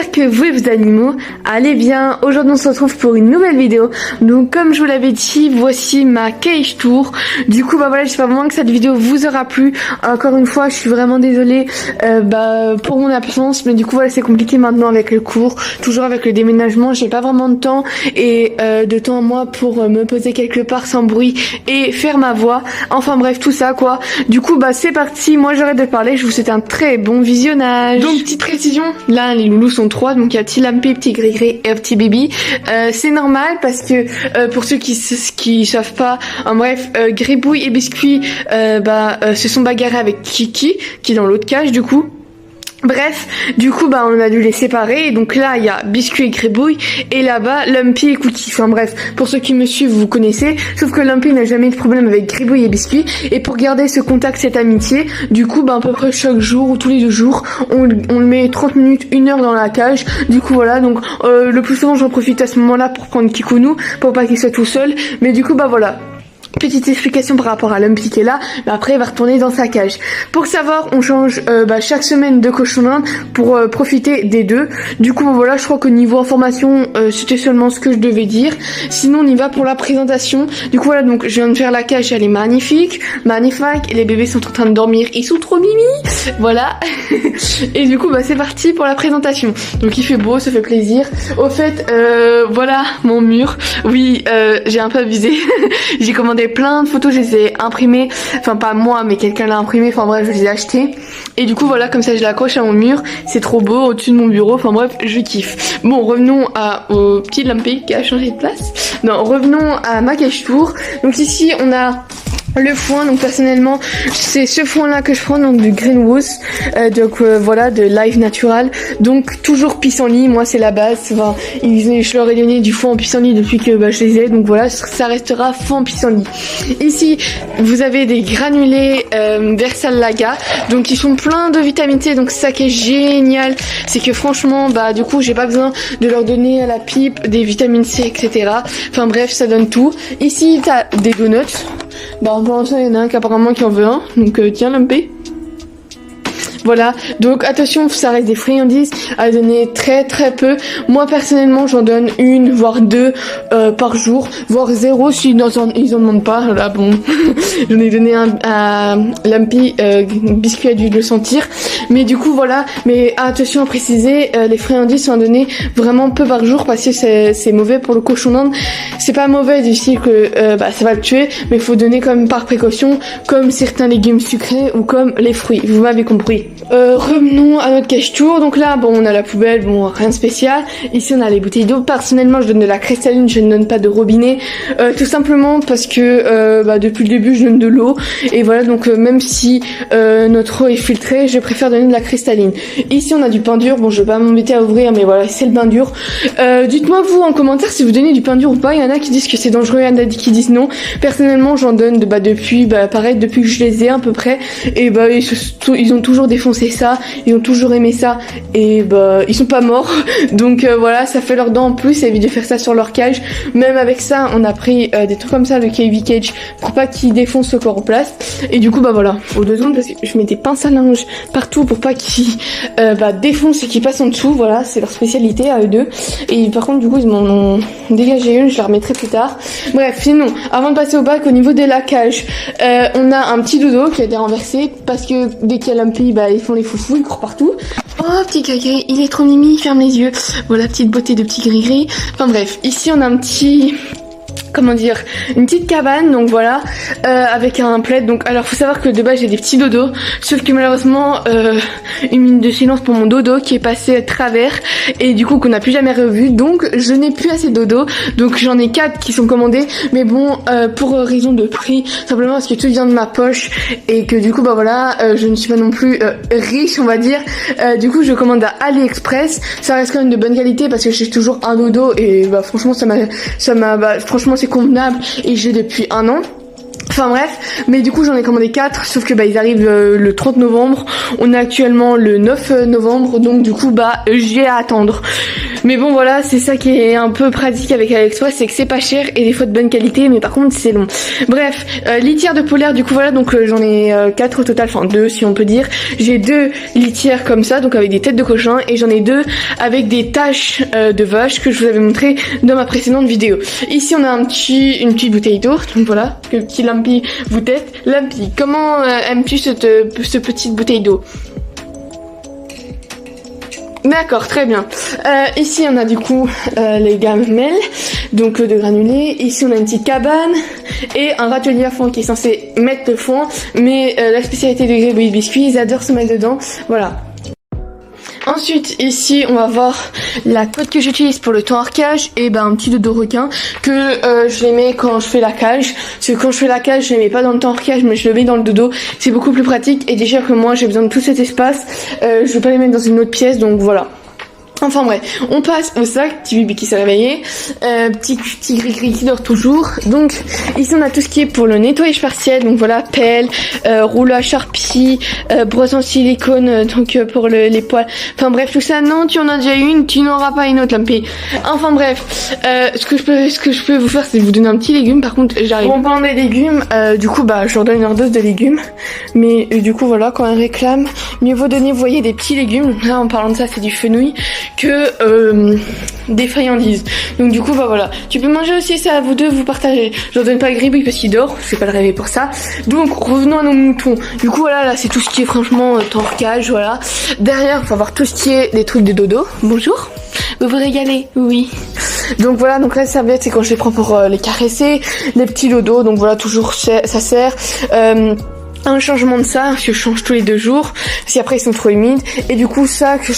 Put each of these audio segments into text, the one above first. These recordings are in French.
j'espère que vous et vos animaux allez bien. Aujourd'hui on se retrouve pour une nouvelle vidéo. Donc comme je vous l'avais dit, voici ma cage tour. Du coup voilà, j'espère vraiment que cette vidéo vous aura plu. Encore une fois, je suis vraiment désolée pour mon absence, mais du coup voilà, c'est compliqué maintenant avec le cours, toujours avec le déménagement, j'ai pas vraiment de temps et de temps à moi pour me poser quelque part sans bruit et faire ma voix. Enfin bref, tout ça quoi. Du coup c'est parti, moi j'arrête de parler, je vous souhaite un très bon visionnage. Donc petite précision, là les loulous sont trois, donc il y a petit Lampé, petit Gris-Gris et un petit Baby. C'est normal parce que pour ceux qui savent pas, Gribouille et Biscuit se sont bagarrés avec Kiki qui est dans l'autre cage du coup. Bref, du coup on a dû les séparer et donc là il y a Biscuit et Gribouille et là-bas Lumpy et Cookie. Enfin bref, pour ceux qui me suivent vous connaissez, sauf que Lumpy n'a jamais eu de problème avec Gribouille et Biscuit et pour garder ce contact, cette amitié, du coup à peu près chaque jour ou tous les 2 jours on le met 30 minutes, 1 heure dans la cage. Du coup voilà, donc le plus souvent j'en profite à ce moment-là pour prendre Kikounou pour pas qu'il soit tout seul, mais du coup voilà. Petite explication par rapport à Lumpy qui est là, mais après il va retourner dans sa cage. Pour savoir, on change chaque semaine de cochon d'Inde pour profiter des deux. Du coup voilà, je crois qu'au niveau information c'était seulement ce que je devais dire. Sinon on y va pour la présentation. Du coup voilà, donc je viens de faire la cage, elle est magnifique, et les bébés sont en train de dormir, ils sont trop mimi. Voilà. Et du coup c'est parti pour la présentation. Donc il fait beau, ça fait plaisir. Au fait voilà mon mur. Oui, j'ai un peu abusé. J'ai commandé plein de photos, je les ai imprimées, enfin pas moi mais quelqu'un l'a imprimé, enfin bref je les ai achetées et du coup voilà, comme ça je l'accroche à mon mur, c'est trop beau au-dessus de mon bureau, enfin bref je kiffe. Bon, revenons au petit Lumpy qui a changé de place. Non, revenons à ma cage tour. Donc ici on a le foin, donc personnellement c'est ce foin là que je prends, donc du Greenwood, voilà, de Live Natural, donc toujours pissenlit, moi c'est la base. Enfin, je leur ai donné du foin en pissenlit depuis que je les ai, donc voilà, ça restera foin en pissenlit. Ici vous avez des granulés Versalaga, donc ils sont pleins de vitamine C, donc ça qui est génial, c'est que franchement du coup j'ai pas besoin de leur donner à la pipe des vitamines C, etc. Enfin bref, ça donne tout. Ici t'as des donuts. Pour l'instant il y en a un qui apparemment qui en veut un, donc tiens Lumpy. Voilà, donc attention, ça reste des friandises à donner très très peu. Moi personnellement j'en donne 1 voire 2 par jour, voire 0 si ils en demandent pas. Là bon, j'en ai donné un à Lumpy, Biscuit a dû le sentir. Mais du coup voilà, mais attention à préciser, les friandises sont données vraiment peu par jour parce que c'est mauvais pour le cochon d'Inde. C'est pas mauvais du style que ça va le tuer, mais il faut donner comme par précaution, comme certains légumes sucrés ou comme les fruits, vous m'avez compris. Revenons à notre cage tour. Donc là on a la poubelle, rien de spécial. Ici on a les bouteilles d'eau. Personnellement je donne de la cristalline, je ne donne pas de robinet, tout simplement parce que depuis le début je donne de l'eau et voilà, donc même si notre eau est filtrée, je préfère donner de la cristalline. Ici on a du pain dur, bon je vais pas m'embêter à ouvrir, mais voilà, c'est le pain dur. Dites-moi vous en commentaire si vous donnez du pain dur ou pas. Il y en a qui disent que c'est dangereux, il y en a qui disent non. Personnellement j'en donne depuis pareil, depuis que je les ai à peu près, et ils ont toujours défoncé ça, ils ont toujours aimé ça et ils sont pas morts. Donc voilà, ça fait leur dent en plus, ça évite de faire ça sur leur cage. Même avec ça on a pris des trucs comme ça, le KV Cage, pour pas qu'ils défoncent ce corps en place. Et du coup voilà, aux 2 secondes parce que je mets des pinces à linge partout pour pas qu'ils défoncent et qu'ils passent en dessous. Voilà, c'est leur spécialité à eux deux. Et par contre du coup ils m'en ont dégagé une, je la remettrai plus tard. Bref, sinon avant de passer au bac, au niveau de la cage, on a un petit dodo qui a été renversé parce que dès qu'il y a Lumpy, ils font les foufous, ils courent partout. Oh petit Gris-Gris, il est trop mimi, il ferme les yeux. Voilà, petite beauté de petit Gris-Gris. Enfin bref, ici on a un petit... une petite cabane, donc voilà, avec un plaid. Donc alors faut savoir que de base j'ai des petits dodos, sauf que malheureusement une minute de silence pour mon dodo qui est passé à travers et du coup qu'on n'a plus jamais revu, donc je n'ai plus assez de dodo, donc j'en ai 4 qui sont commandés, mais bon pour raison de prix, simplement parce que tout vient de ma poche et que du coup je ne suis pas non plus riche on va dire. Du coup je commande à AliExpress, ça reste quand même de bonne qualité parce que j'ai toujours un dodo et franchement franchement c'est convenable et j'ai depuis 1 an. Enfin bref, mais du coup j'en ai commandé 4, sauf que ils arrivent le 30 novembre, on est actuellement le 9 novembre, donc du coup j'ai à attendre. Mais bon voilà, c'est ça qui est un peu pratique avec AliExpress, c'est que c'est pas cher et des fois de bonne qualité, mais par contre c'est long. Bref, litière de polaire, du coup voilà, donc j'en ai 4 au total, enfin 2 si on peut dire. J'ai 2 litières comme ça, donc avec des têtes de cochon, et j'en ai 2 avec des taches de vache que je vous avais montré dans ma précédente vidéo. Ici on a une petite bouteille d'eau, donc voilà, le petit Lampy vous teste. Lampy, comment aimes-tu cette petite bouteille d'eau? D'accord, très bien. Ici on a du coup les gamelles, donc de granulés. Ici on a une petite cabane et un râtelier à foin qui est censé mettre le foin, mais la spécialité de Gribouille Biscuit, ils adorent se mettre dedans, voilà. Ensuite, ici, on va voir la cote que j'utilise pour le torquage et ben un petit dodo requin que je les mets quand je fais la cage. Parce que quand je fais la cage, je les mets pas dans le torquage, mais je le mets dans le dodo. C'est beaucoup plus pratique et déjà que moi, j'ai besoin de tout cet espace. Je vais pas les mettre dans une autre pièce, donc voilà. Enfin bref, on passe au sac, petit bébé qui s'est réveillé, petit gris qui dort toujours. Donc ici on a tout ce qui est pour le nettoyage partiel, donc voilà, pelle, rouleau à charpie, brosse en silicone, donc pour les poils. Enfin bref, tout ça, non, tu en as déjà une, tu n'auras pas une autre, Lampy. Enfin bref, ce que je peux vous faire, c'est vous donner un petit légume. Par contre, j'arrive. En parlant des légumes, du coup bah je leur donne leur dose de légumes, mais du coup voilà, quand elles réclament, mieux vaut donner, vous voyez, des petits légumes. Là en parlant de ça, c'est du fenouil que des friandises. Donc du coup bah voilà, tu peux manger aussi ça à vous deux, vous partagez. Je leur donne pas le gribouille parce qu'il dort, je vais pas le réveiller pour ça. Donc revenons à nos moutons. Du coup voilà, là c'est tout ce qui est franchement torquage, voilà. Derrière il faut avoir tout ce qui est des trucs de dodo. Bonjour, vous vous régalez? Oui. Donc voilà, donc là les serviettes c'est quand je les prends pour les caresser, les petits dodos, donc voilà, toujours ça sert. Un changement de ça, je change tous les 2 jours, si après ils sont trop humides. Et du coup ça que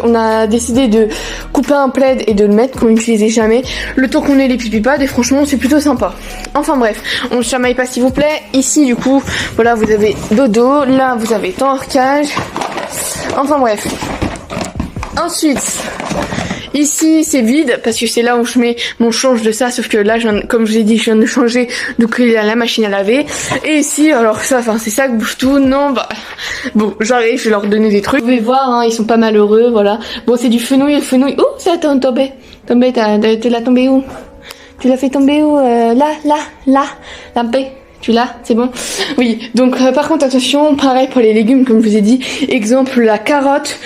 on a décidé de couper un plaid et de le mettre, qu'on n'utilisait jamais, le temps qu'on ait les pipipades, et franchement c'est plutôt sympa. Enfin bref, on ne chamaille pas s'il vous plaît. Ici du coup, voilà, vous avez dodo, là vous avez torquage. Enfin bref. Ensuite, ici c'est vide parce que c'est là où je mets mon change de ça, sauf que là comme je vous ai dit, je viens de changer, donc il y a la machine à laver. Et ici alors ça, enfin c'est ça que bouge tout. Non bah bon, j'arrive, je vais leur donner des trucs, vous pouvez voir hein, ils sont pas malheureux, voilà. Bon c'est du fenouil, le fenouil. Oh ça t'es tombé, tu l'as tombé où? Tu l'as fait tomber où? Là la paix. Tu l'as, c'est bon? Oui, donc par contre attention, pareil pour les légumes comme je vous ai dit, exemple la carotte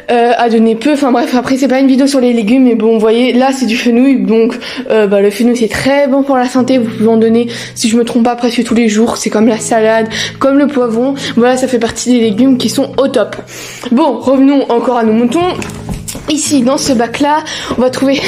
à donner peu, enfin bref, après c'est pas une vidéo sur les légumes, mais bon vous voyez, là c'est du fenouil, donc le fenouil c'est très bon pour la santé, vous pouvez en donner, si je me trompe pas, presque tous les jours, c'est comme la salade, comme le poivron, voilà, ça fait partie des légumes qui sont au top. Bon, revenons encore à nos moutons. Ici dans ce bac là on va trouver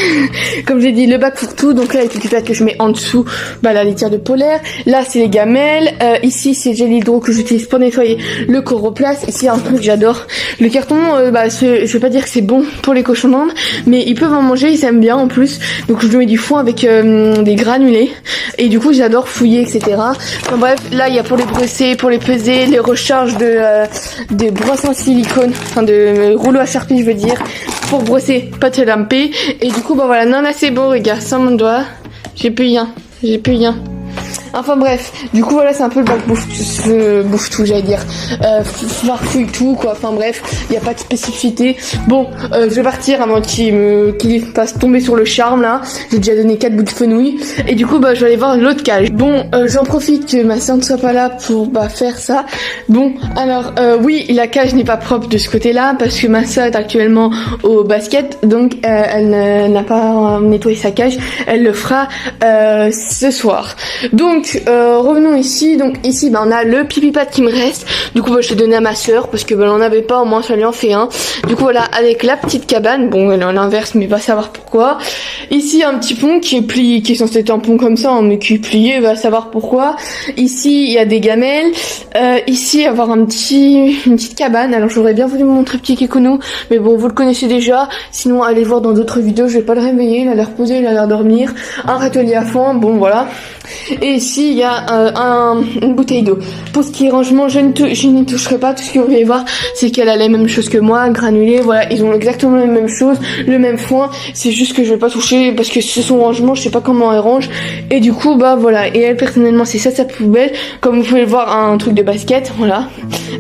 comme j'ai dit le bac pour tout, donc là les petites que je mets en dessous, bah la litière de polaire, là c'est les gamelles, ici c'est gel hydro que j'utilise pour nettoyer le coroplace. Ici un truc que j'adore, le carton, je vais pas dire que c'est bon pour les cochons d'Inde, mais ils peuvent en manger, ils aiment bien en plus, donc je mets du foin avec des granulés et du coup j'adore fouiller etc. Enfin bref, là il y a pour les brosser, pour les peser, les recharges de brosses en silicone, enfin de rouleau à charpie je veux dire, pour brosser, pas de Lampy. Et du coup bah voilà, non là c'est bon, regarde, sans mon doigt, j'ai plus rien. Enfin bref, du coup voilà, c'est un peu le bac bouffe tout, j'allais dire, fouille tout quoi, enfin bref, il n'y a pas de spécificité. Bon, je vais partir avant qu'il fasse tomber sur le charme là, j'ai déjà donné 4 bouts de fenouil, et du coup bah je vais aller voir l'autre cage. Bon, j'en profite que ma soeur ne soit pas là pour faire ça. Bon, alors oui, la cage n'est pas propre de ce côté là, parce que ma soeur est actuellement au basket, donc elle n'a pas nettoyé sa cage, elle le fera ce soir. Donc revenons ici, donc ici on a le pipi pad qui me reste, du coup je l'ai donné à ma soeur parce que elle en avait pas, au moins ça lui en fait un. Du coup voilà, avec la petite cabane, bon elle est à l'inverse mais va savoir pourquoi. Ici un petit pont qui est plié, qui est censé être un pont comme ça mais qui est plié, va savoir pourquoi. Ici il y a des gamelles, ici avoir une petite cabane. Alors j'aurais bien voulu vous montrer petit Kekuno, mais bon vous le connaissez déjà, sinon allez voir dans d'autres vidéos, je vais pas le réveiller, il a l'air posé, il a l'air dormir. Un râtelier à foin, bon voilà. Et ici ici il y a une bouteille d'eau. Pour ce qui est rangement, je n'y toucherai pas. Tout ce que vous pouvez voir, c'est qu'elle a les mêmes choses que moi, granulés, voilà, ils ont exactement les mêmes choses, le même foin. C'est juste que je vais pas toucher parce que c'est son rangement, je sais pas comment elle range. Et du coup, bah voilà. Et elle, personnellement, c'est ça sa poubelle. Comme vous pouvez le voir, un truc de basket, voilà.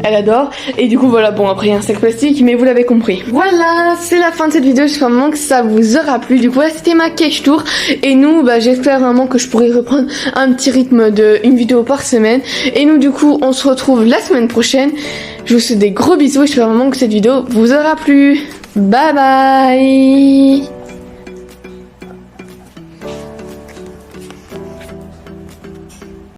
Elle adore. Et du coup, voilà, bon, après il y a un sac plastique, mais vous l'avez compris. Voilà, c'est la fin de cette vidéo. J'espère vraiment que ça vous aura plu. Du coup, là, c'était ma cache tour. Et nous, bah, j'espère vraiment que je pourrai reprendre un petit rythme de une vidéo par semaine. Et nous, du coup, on se retrouve la semaine prochaine. Je vous souhaite des gros bisous. J'espère vraiment que cette vidéo vous aura plu. Bye bye.